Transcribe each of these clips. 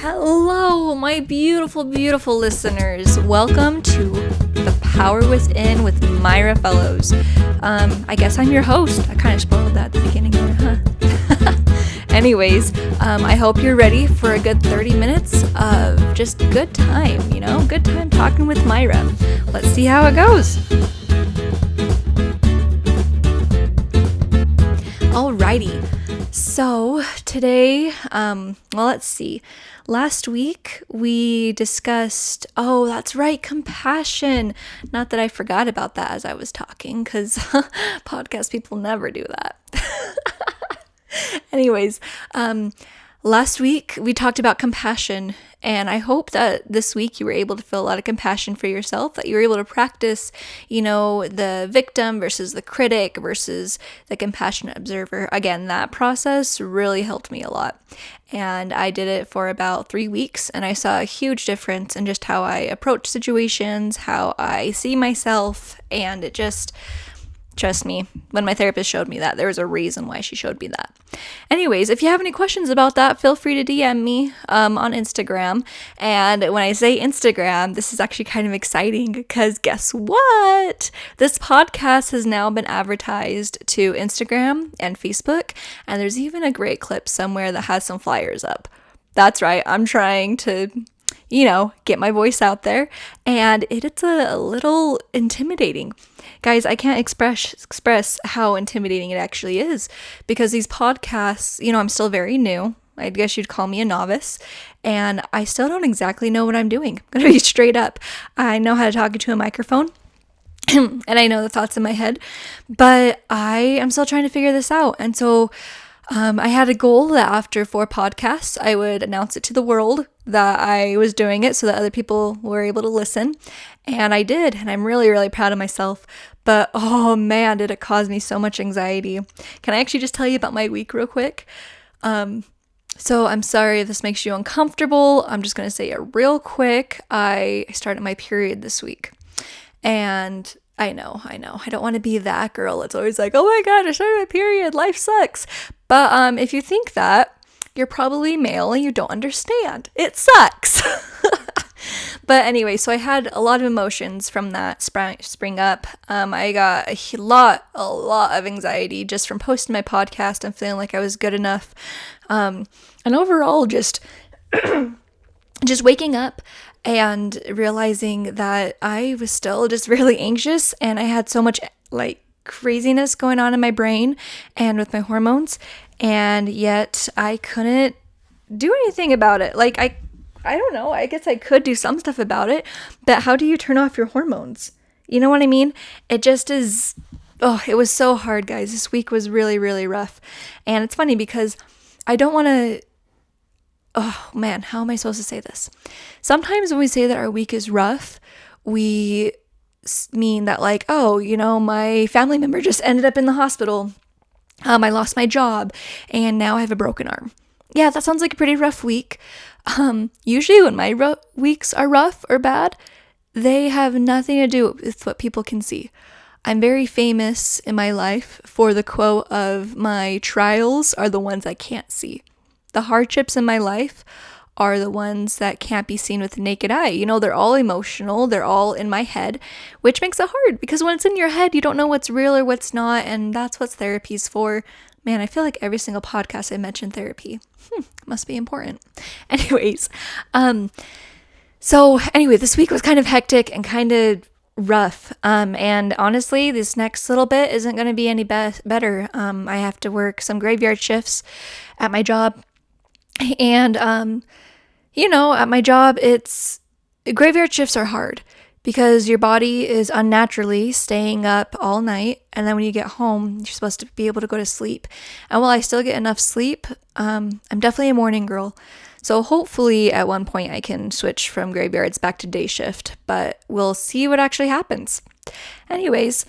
Hello, my beautiful, beautiful listeners. Welcome to The Power Within with Myra Fellows. I guess I'm your host. I kind of spoiled that at the beginning there, huh? Anyways, I hope you're ready for a good 30 minutes of just good time, good time talking with Myra. Let's see how it goes. Alrighty. So today, let's see. Last week we discussed, that's right, compassion. Not that I forgot about that as I was talking, because podcast people never do that. Anyways, last week we talked about compassion, and I hope that this week you were able to feel a lot of compassion for yourself, that you were able to practice, the victim versus the critic versus the compassionate observer. Again, that process really helped me a lot. And I did it for about 3 weeks, and I saw a huge difference in just how I approach situations, how I see myself, and it just... Trust me, when my therapist showed me that, there was a reason why she showed me that. Anyways, if you have any questions about that, feel free to DM me on Instagram. And when I say Instagram, this is actually kind of exciting because guess what? This podcast has now been advertised to Instagram and Facebook. And there's even a great clip somewhere that has some flyers up. That's right, I'm trying to... get my voice out there, and it's a little intimidating. Guys, I can't express how intimidating it actually is, because these podcasts, I'm still very new. I guess you'd call me a novice, and I still don't exactly know what I'm doing. I'm gonna be straight up. I know how to talk into a microphone, and I know the thoughts in my head, but I am still trying to figure this out, and so I had a goal that after 4 podcasts, I would announce it to the world that I was doing it so that other people were able to listen. And I did. And I'm really, really proud of myself. But, oh man, did it cause me so much anxiety. Can I actually just tell you about my week real quick? So I'm sorry if this makes you uncomfortable. I'm just going to say it real quick. I started my period this week. And I know. I don't want to be that girl. It's always like, oh my God, I started my period. Life sucks. But if you think that, you're probably male and you don't understand. It sucks. But anyway, so I had a lot of emotions from that spring up. I got a lot of anxiety just from posting my podcast and feeling like I was good enough. And overall, just waking up and realizing that I was still just really anxious, and I had so much craziness going on in my brain and with my hormones, and yet I couldn't do anything about it. I don't know, I guess I could do some stuff about it, but how do you turn off your hormones? You know what I mean? It just is, it was so hard, guys. This week was really, really rough. And it's funny because I don't want to, oh man, how am I supposed to say this? Sometimes when we say that our week is rough, we mean that my family member just ended up in the hospital. I lost my job and now I have a broken arm. Yeah, that sounds like a pretty rough week. Usually when my weeks are rough or bad, they have nothing to do with what people can see. I'm very famous in my life for the quote of my trials are the ones I can't see. The hardships in my life are the ones that can't be seen with the naked eye. They're all emotional. They're all in my head, which makes it hard because when it's in your head, you don't know what's real or what's not. And that's what therapy's for. Man, I feel like every single podcast I mention therapy. Must be important. Anyways, this week was kind of hectic and kind of rough. And honestly, this next little bit isn't going to be any better. I have to work some graveyard shifts at my job. And, at my job, graveyard shifts are hard because your body is unnaturally staying up all night. And then when you get home, you're supposed to be able to go to sleep. And while I still get enough sleep, I'm definitely a morning girl. So hopefully at one point I can switch from graveyards back to day shift, but we'll see what actually happens. Anyways,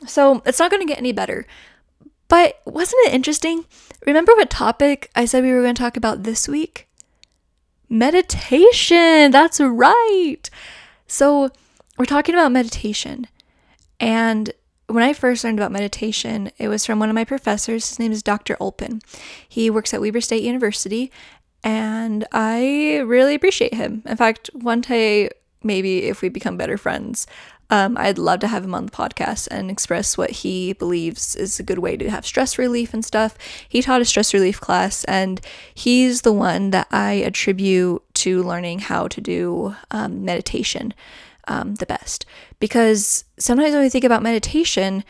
so it's not going to get any better. But wasn't it interesting? Remember what topic I said we were going to talk about this week? Meditation. That's right. So we're talking about meditation. And when I first learned about meditation, it was from one of my professors. His name is Dr. Ulpin. He works at Weber State University. and I really appreciate him. In fact, one day, maybe if we become better friends, I'd love to have him on the podcast and express what he believes is a good way to have stress relief and stuff. He taught a stress relief class, and he's the one that I attribute to learning how to do meditation the best. Because sometimes when we think about meditation,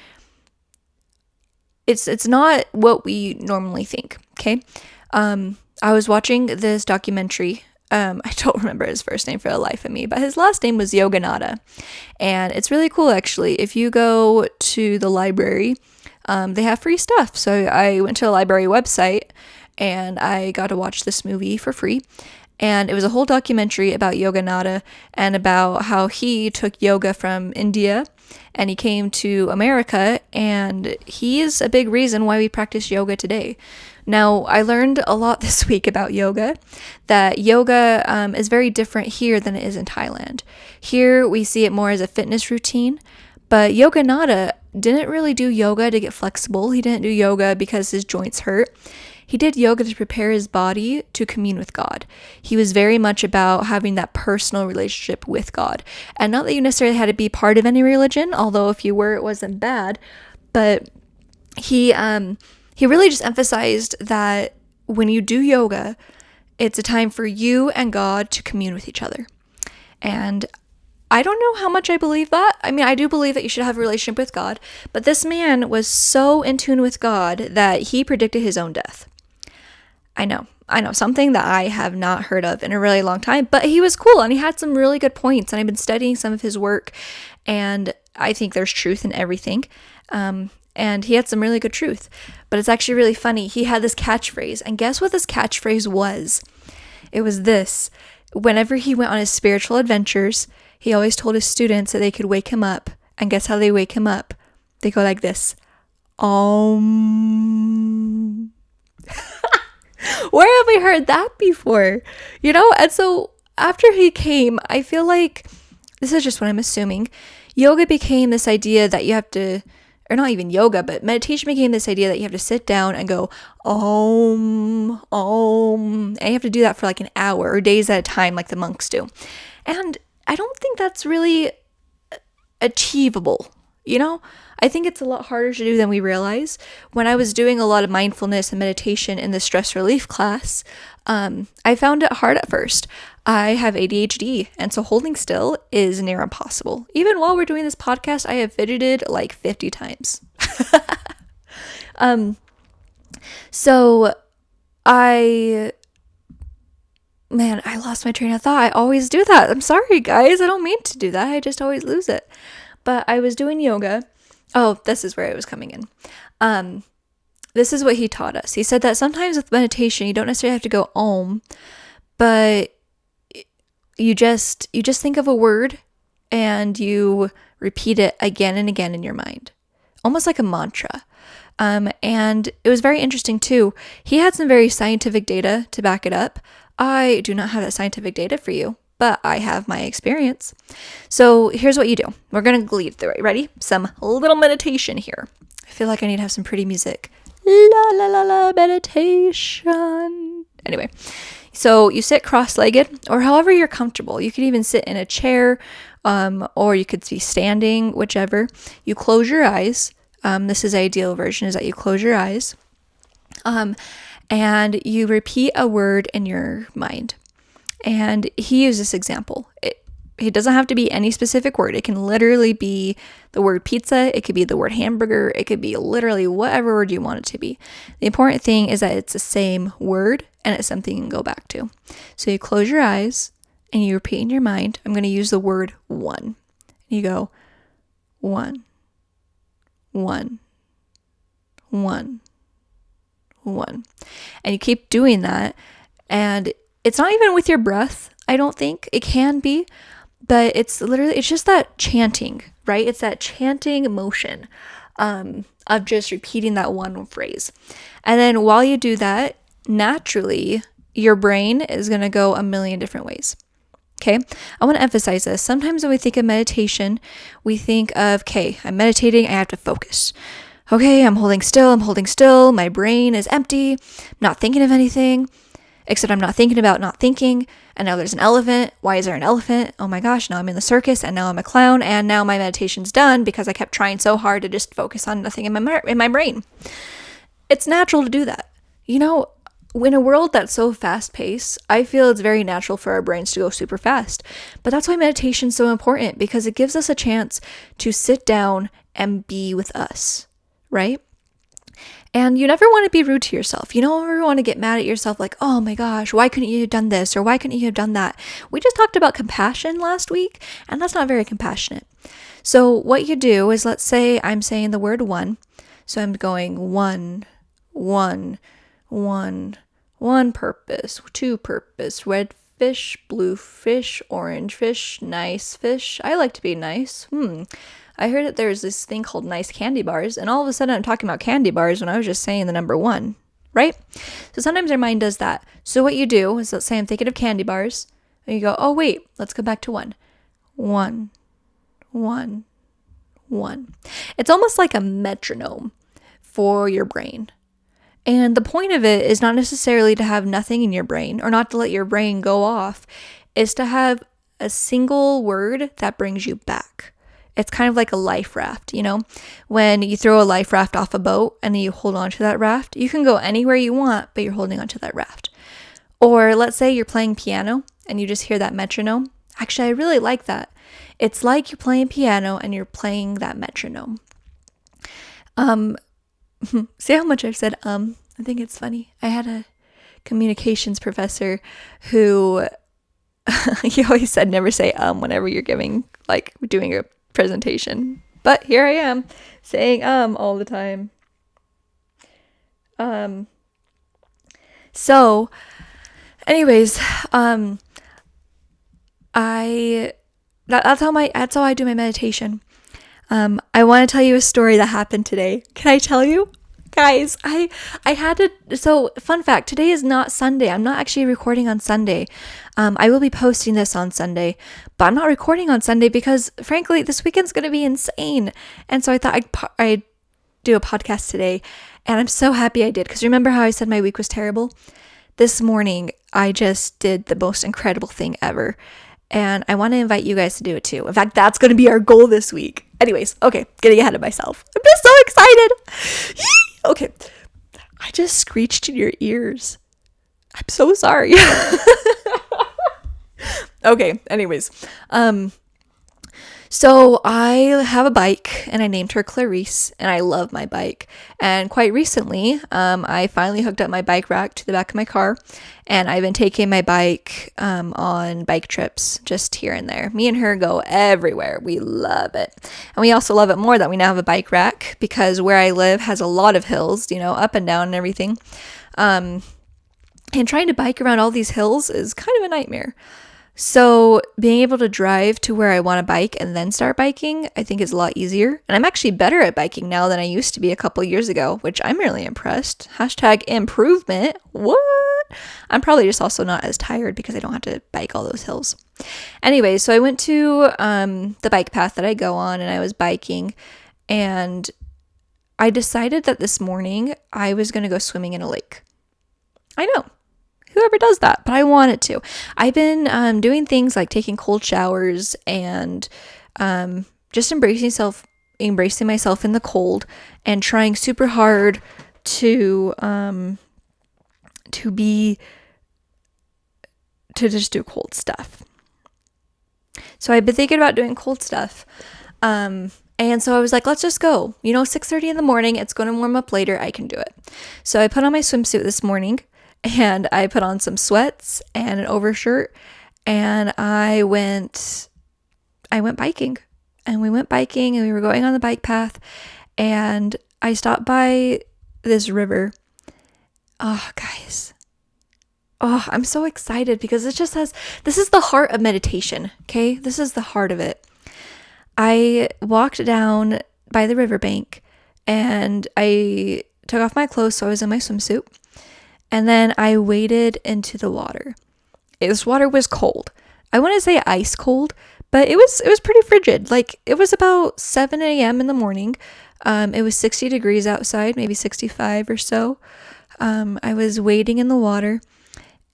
it's not what we normally think, okay? I was watching this documentary. I don't remember his first name for the life of me, but his last name was Yogananda. And it's really cool, actually. If you go to the library, they have free stuff. So I went to the library website and I got to watch this movie for free. And it was a whole documentary about Yogananda and about how he took yoga from India and he came to America, and he is a big reason why we practice yoga today. Now, I learned a lot this week about yoga, that yoga is very different here than it is in Thailand. Here, we see it more as a fitness routine, but Yogananda didn't really do yoga to get flexible. He didn't do yoga because his joints hurt. He did yoga to prepare his body to commune with God. He was very much about having that personal relationship with God. And not that you necessarily had to be part of any religion, although if you were, it wasn't bad, but he really just emphasized that when you do yoga, it's a time for you and God to commune with each other. And I don't know how much I believe that. I mean, I do believe that you should have a relationship with God, but this man was so in tune with God that he predicted his own death. I know, something that I have not heard of in a really long time, but he was cool and he had some really good points, and I've been studying some of his work, and I think there's truth in everything. And he had some really good truth, but it's actually really funny. He had this catchphrase, and guess what this catchphrase was? It was this. Whenever he went on his spiritual adventures, he always told his students that they could wake him up, and guess how they wake him up? They go like this. Where have we heard that before? And so after he came, I feel like, this is just what I'm assuming, yoga became this idea that you have to, or not even yoga, but meditation became this idea that you have to sit down and go, and you have to do that for like an hour or days at a time like the monks do. And I don't think that's really achievable, I think it's a lot harder to do than we realize. When I was doing a lot of mindfulness and meditation in the stress relief class, I found it hard at first. I have ADHD, and so holding still is near impossible. Even while we're doing this podcast, I have fidgeted like 50 times. So I lost my train of thought. I always do that. I'm sorry, guys. I don't mean to do that. I just always lose it. But I was doing yoga. Oh, this is where I was coming in. This is what he taught us. He said that sometimes with meditation, you don't necessarily have to go om, but you just think of a word and you repeat it again and again in your mind, almost like a mantra. And it was very interesting too. He had some very scientific data to back it up. I do not have that scientific data for you, but I have my experience. So here's what you do. We're going to lead through it. Ready? Some little meditation here. I feel like I need to have some pretty music. La la la la, meditation. Anyway, so you sit cross-legged or however you're comfortable. You could even sit in a chair, or you could be standing, whichever. You close your eyes. This is the ideal version, is that you close your eyes. And you repeat a word in your mind. And he used this example. It doesn't have to be any specific word. It can literally be the word pizza. It could be the word hamburger. It could be literally whatever word you want it to be. The important thing is that it's the same word and it's something you can go back to. So you close your eyes and you repeat in your mind, I'm going to use the word one. You go, one, one, one, one. And you keep doing that. And it's not even with your breath, I don't think. It can be, but it's just that chanting, right? It's that chanting motion of just repeating that one phrase. And then while you do that, naturally, your brain is going to go a million different ways. Okay, I want to emphasize this. Sometimes when we think of meditation, we think of, okay, I'm meditating, I have to focus. Okay, I'm holding still, my brain is empty, I'm not thinking of anything. except I'm not thinking about not thinking. And now there's an elephant. Why is there an elephant? Oh my gosh, now I'm in the circus, and now I'm a clown, and now my meditation's done because I kept trying so hard to just focus on nothing in my brain. It's natural to do that. In a world that's so fast paced, I feel it's very natural for our brains to go super fast. But that's why meditation is so important, because it gives us a chance to sit down and be with us, right? And you never want to be rude to yourself. You don't ever want to get mad at yourself like, oh my gosh, why couldn't you have done this? Or why couldn't you have done that? We just talked about compassion last week, and that's not very compassionate. So what you do is, let's say I'm saying the word one. So I'm going one, purpose, two purpose, red fish, blue fish, orange fish, nice fish. I like to be nice. I heard that there's this thing called nice candy bars, and all of a sudden I'm talking about candy bars when I was just saying the number one, right? So sometimes our mind does that. So what you do is, let's say I'm thinking of candy bars, and you go, oh wait, let's go back to one. One. It's almost like a metronome for your brain. And the point of it is not necessarily to have nothing in your brain, or not to let your brain go off. It's to have a single word that brings you back. It's kind of like a life raft, When you throw a life raft off a boat and then you hold on to that raft, you can go anywhere you want, but you're holding onto that raft. Or let's say you're playing piano and you just hear that metronome. Actually, I really like that. It's like you're playing piano and you're playing that metronome. See how much I've said I think it's funny. I had a communications professor who he always said never say whenever you're doing a presentation. But here I am saying all the time. So anyways, that's how I do my meditation. I want to tell you a story that happened today. Can I tell you? Guys, I had to, so fun fact, today is not Sunday. I'm not actually recording on Sunday. I will be posting this on Sunday, but I'm not recording on Sunday because frankly, this weekend's going to be insane. And so I thought I'd do a podcast today, and I'm so happy I did, because remember how I said my week was terrible? This morning, I just did the most incredible thing ever. And I want to invite you guys to do it too. In fact, that's going to be our goal this week. Anyways, okay, getting ahead of myself. I'm just so excited. Okay, I just screeched in your ears. I'm so sorry. Okay, anyways. So I have a bike, and I named her Clarice, and I love my bike. And quite recently, I finally hooked up my bike rack to the back of my car, and I've been taking my bike on bike trips just here and there. Me and her go everywhere. We love it. And we also love it more that we now have a bike rack, because where I live has a lot of hills, up and down and everything. And trying to bike around all these hills is kind of a nightmare. So being able to drive to where I want to bike and then start biking, I think is a lot easier. And I'm actually better at biking now than I used to be a couple years ago, which I'm really impressed. #improvement. What? I'm probably just also not as tired because I don't have to bike all those hills. Anyway, so I went to the bike path that I go on, and I was biking, and I decided that this morning I was going to go swimming in a lake. I know. Whoever does that, but I wanted to. I've been doing things like taking cold showers and just embracing myself in the cold, and trying super hard to just do cold stuff. So I've been thinking about doing cold stuff. And so I was like, let's just go. 6:30 in the morning. It's going to warm up later. I can do it. So I put on my swimsuit this morning. And I put on some sweats and an overshirt, and I went biking. And we went biking, and we were going on the bike path, and I stopped by this river. Oh, guys. Oh, I'm so excited because this is the heart of meditation, okay? This is the heart of it. I walked down by the riverbank, and I took off my clothes, so I was in my swimsuit. And then I waded into the water. This water was cold. I want to say ice cold, but it was pretty frigid. Like, it was about 7 a.m. in the morning. It was 60 degrees outside, maybe 65 or so. I was wading in the water,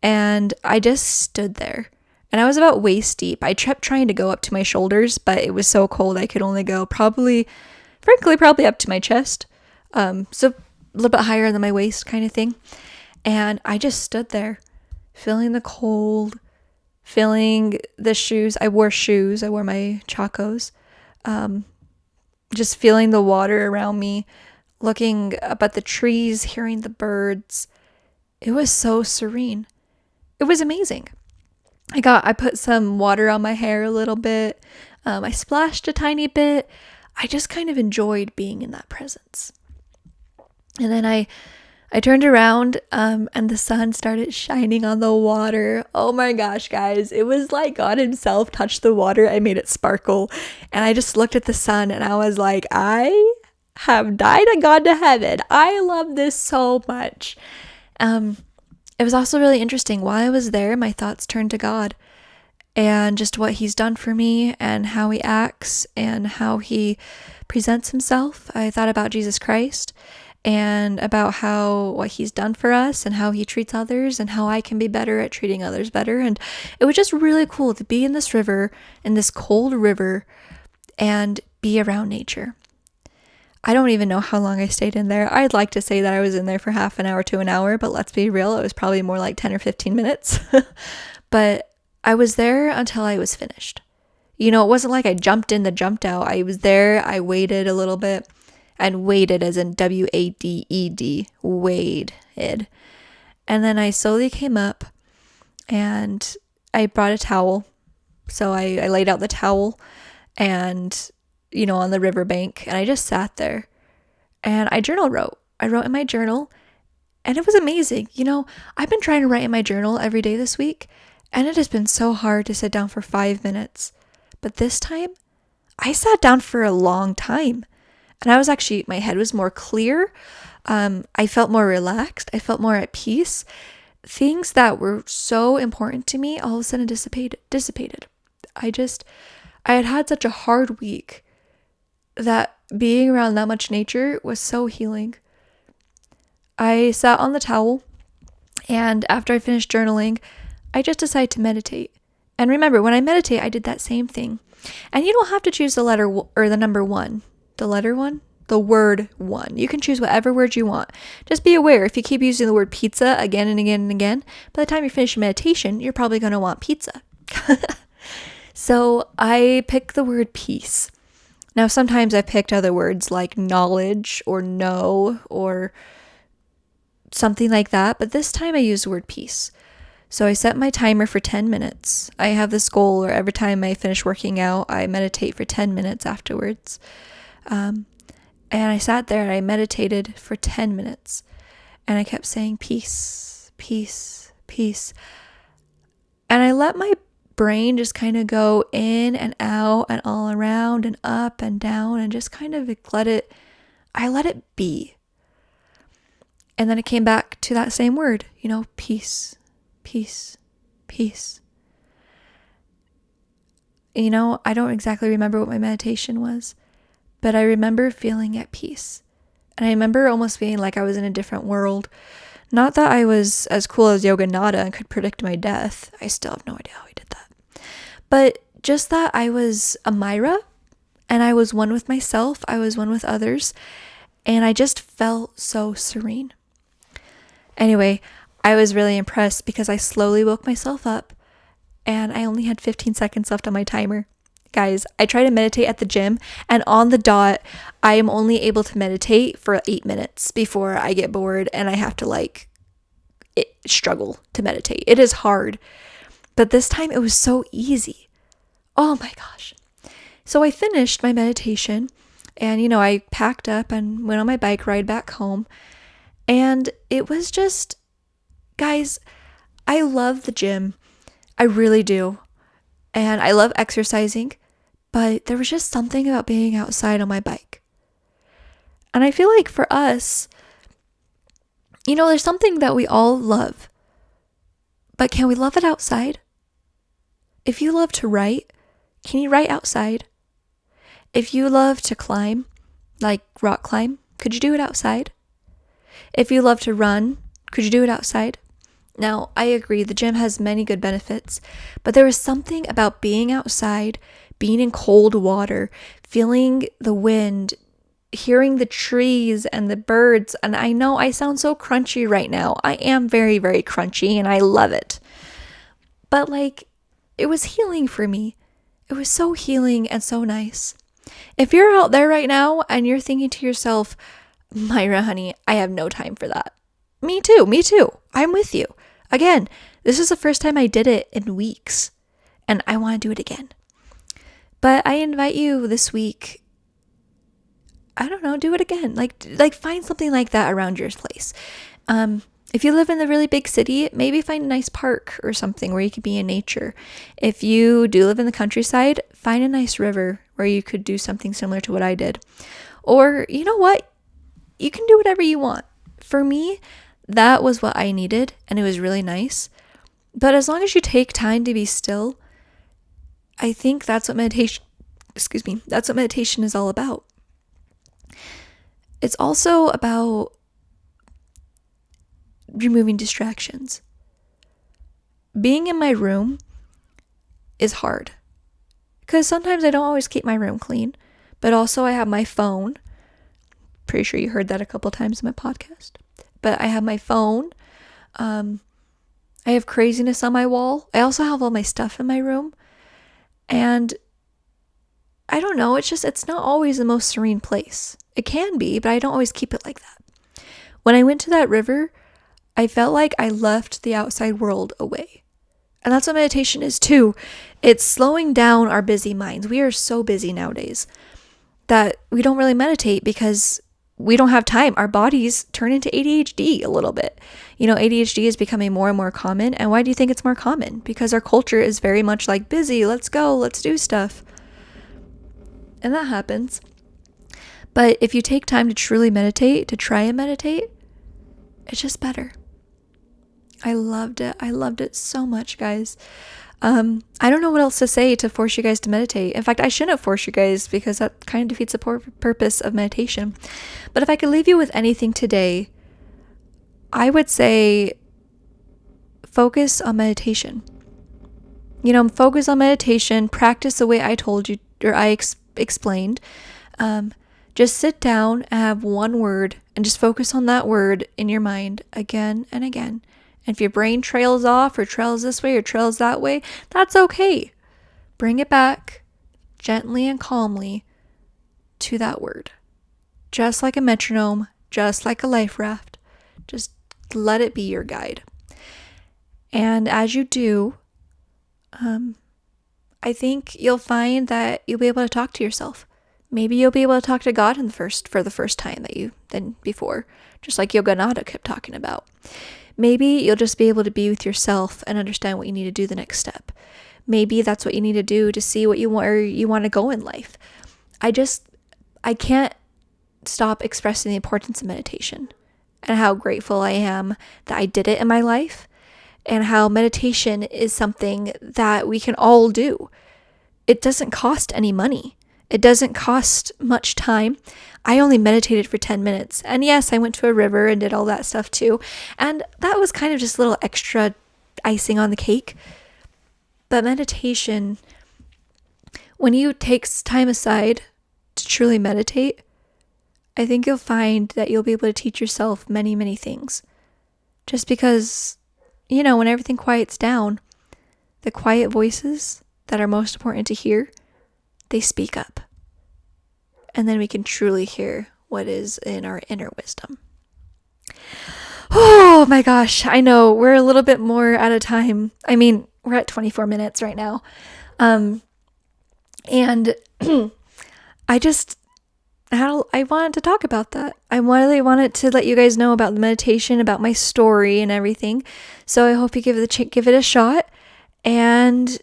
And I just stood there. And I was about waist deep. I kept trying to go up to my shoulders, but it was so cold I could only go probably up to my chest. So a little bit higher than my waist kind of thing. And I just stood there, feeling the cold, feeling the shoes. I wore shoes. I wore my Chacos. Just feeling the water around me, looking up at the trees, hearing the birds. It was so serene. It was amazing. I put some water on my hair a little bit. I splashed a tiny bit. I just kind of enjoyed being in that presence. And then I turned around, and the sun started shining on the water. Oh my gosh, guys. It was like God himself touched the water and made it sparkle. And I just looked at the sun and I was like, I have died and gone to heaven. I love this so much. It was also really interesting. While I was there, my thoughts turned to God and just what he's done for me and how he acts and how he presents himself. I thought about Jesus Christ and about what he's done for us and how he treats others and how I can be better at treating others better. And it was just really cool to be in this river, in this cold river, and be around nature. I don't even know how long I stayed in there. I'd like to say that I was in there for half an hour to an hour, but let's be real, it was probably more like 10 or 15 minutes. But I was there until I was finished. It wasn't like I jumped in, jumped out. I was there, I waited a little bit, and waited as in W-A-D-E-D, waited. And then I slowly came up and I brought a towel. So I laid out the towel and on the riverbank, and I just sat there and I wrote. I wrote in my journal, and it was amazing. I've been trying to write in my journal every day this week, and it has been so hard to sit down for 5 minutes. But this time, I sat down for a long time, and my head was more clear. I felt more relaxed. I felt more at peace. Things that were so important to me all of a sudden dissipated. I had such a hard week that being around that much nature was so healing. I sat on the towel, and after I finished journaling, I just decided to meditate. And remember, when I meditate, I did that same thing. And you don't have to choose the letter or the number one. The letter one? The word one. You can choose whatever word you want. Just be aware, if you keep using the word pizza again and again and again, by the time you finish your meditation, you're probably going to want pizza. So I picked the word peace. Now, sometimes I've picked other words like knowledge or know or something like that, but this time I used the word peace. So I set my timer for 10 minutes. I have this goal where every time I finish working out, I meditate for 10 minutes afterwards. And I sat there and I meditated for 10 minutes. And I kept saying peace, peace, peace. And I let my brain just kind of go in and out and all around and up and down and just kind of let it be. And then it came back to that same word, peace, peace, peace. I don't exactly remember what my meditation was, but I remember feeling at peace. And I remember almost feeling like I was in a different world. Not that I was as cool as Yoga Nada and could predict my death. I still have no idea how he did that. But just that I was a Myra, and I was one with myself. I was one with others. And I just felt so serene. Anyway, I was really impressed because I slowly woke myself up, and I only had 15 seconds left on my timer. Guys, I try to meditate at the gym, and on the dot, I am only able to meditate for 8 minutes before I get bored and I have to struggle to meditate. It is hard, but this time it was so easy. Oh my gosh. So I finished my meditation, and I packed up and went on my bike ride back home, and it was just, guys, I love the gym. I really do. And I love exercising, but there was just something about being outside on my bike. And I feel like for us, there's something that we all love, but can we love it outside? If you love to write, can you write outside? If you love to climb, like rock climb, could you do it outside? If you love to run, could you do it outside? Now, I agree, the gym has many good benefits, but there is something about being outside, being in cold water, feeling the wind, hearing the trees and the birds. And I know I sound so crunchy right now. I am very, very crunchy and I love it. But like, it was healing for me. It was so healing and so nice. If you're out there right now and you're thinking to yourself, Myra, honey, I have no time for that. Me too. I'm with you. Again, this is the first time I did it in weeks, and I want to do it again. But I invite you this week, I don't know, do it again. Like find something like that around your place. If you live in the really big city, maybe find a nice park or something where you could be in nature. If you do live in the countryside, find a nice river where you could do something similar to what I did. Or, you know what? You can do whatever you want. For me, that was what I needed, and it was really nice. But as long as you take time to be still, I think that's what meditation is all about. It's also about removing distractions. Being in my room is hard because sometimes I don't always keep my room clean, but also I have my phone. Pretty sure you heard that a couple times in my podcast. But I have my phone. I have craziness on my wall. I also have all my stuff in my room. And I don't know, it's not always the most serene place. It can be, but I don't always keep it like that. When I went to that river, I felt like I left the outside world away. And that's what meditation is too. It's slowing down our busy minds. We are so busy nowadays that we don't really meditate because we don't have time. Our bodies turn into ADHD a little bit. ADHD is becoming more and more common. And why do you think it's more common? Because our culture is very much like busy. Let's go. Let's do stuff. And that happens. But if you take time to truly meditate, to try and meditate, it's just better. I loved it. I loved it so much, guys. I don't know what else to say to force you guys to meditate. In fact, I shouldn't force you guys because that kind of defeats the purpose of meditation. But if I could leave you with anything today, I would say focus on meditation. Focus on meditation, practice the way I told you, or I explained. Just sit down and have one word and just focus on that word in your mind again and again. And if your brain trails off or trails this way or trails that way, that's okay. Bring it back gently and calmly to that word. Just like a metronome, just like a life raft. Just let it be your guide. And as you do, I think you'll find that you'll be able to talk to yourself. Maybe you'll be able to talk to God for the first time than before, just like Yogananda kept talking about. Maybe you'll just be able to be with yourself and understand what you need to do the next step. Maybe that's what you need to do to see where you want to go in life. I can't stop expressing the importance of meditation and how grateful I am that I did it in my life and how meditation is something that we can all do. It doesn't cost any money. It doesn't cost much time. I only meditated for 10 minutes. And yes, I went to a river and did all that stuff too. And that was kind of just a little extra icing on the cake. But meditation, when you take time aside to truly meditate, I think you'll find that you'll be able to teach yourself many, many things. Just because, when everything quiets down, the quiet voices that are most important to hear, they speak up. And then we can truly hear what is in our inner wisdom. Oh my gosh, I know we're a little bit more out of time. I mean, we're at 24 minutes right now. And I wanted to talk about that. I really wanted to let you guys know about the meditation, about my story and everything. So I hope you give it a shot. And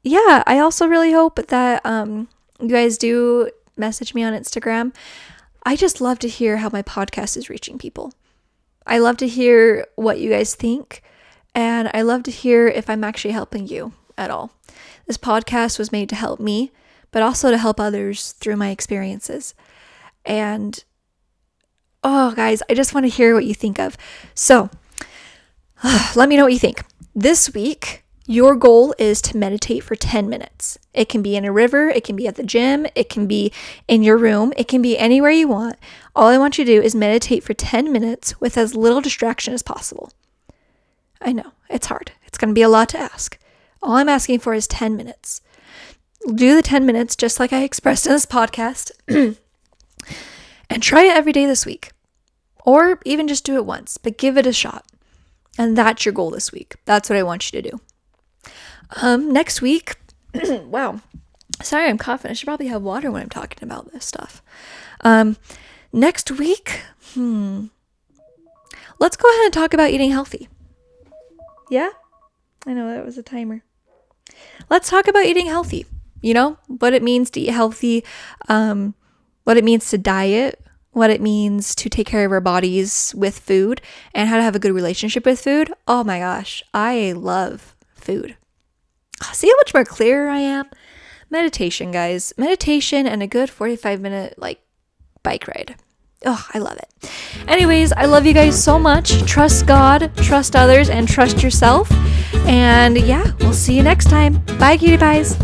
yeah, I also really hope that you guys do message me on Instagram. I just love to hear how my podcast is reaching people. I love to hear what you guys think, and I love to hear if I'm actually helping you at all. This podcast was made to help me, but also to help others through my experiences. And, oh, guys, I just want to hear what you think of. So, Let me know what you think. This week, your goal is to meditate for 10 minutes. It can be in a river, it can be at the gym, it can be in your room, it can be anywhere you want. All I want you to do is meditate for 10 minutes with as little distraction as possible. I know, it's hard. It's going to be a lot to ask. All I'm asking for is 10 minutes. Do the 10 minutes just like I expressed in this podcast and try it every day this week. Or even just do it once, but give it a shot. And that's your goal this week. That's what I want you to do. Next week, wow. Sorry, I'm coughing. I should probably have water when I'm talking about this stuff. Next week, let's go ahead and talk about eating healthy. Yeah? I know that was a timer. Let's talk about eating healthy. You know, what it means to eat healthy, what it means to diet, what it means to take care of our bodies with food, and how to have a good relationship with food. Oh my gosh, I love food. See how much more clearer I am? Meditation, guys. Meditation and a good 45-minute bike ride. Oh, I love it. Anyways, I love you guys so much. Trust God, trust others, and trust yourself. And yeah, we'll see you next time. Bye, cutie pies.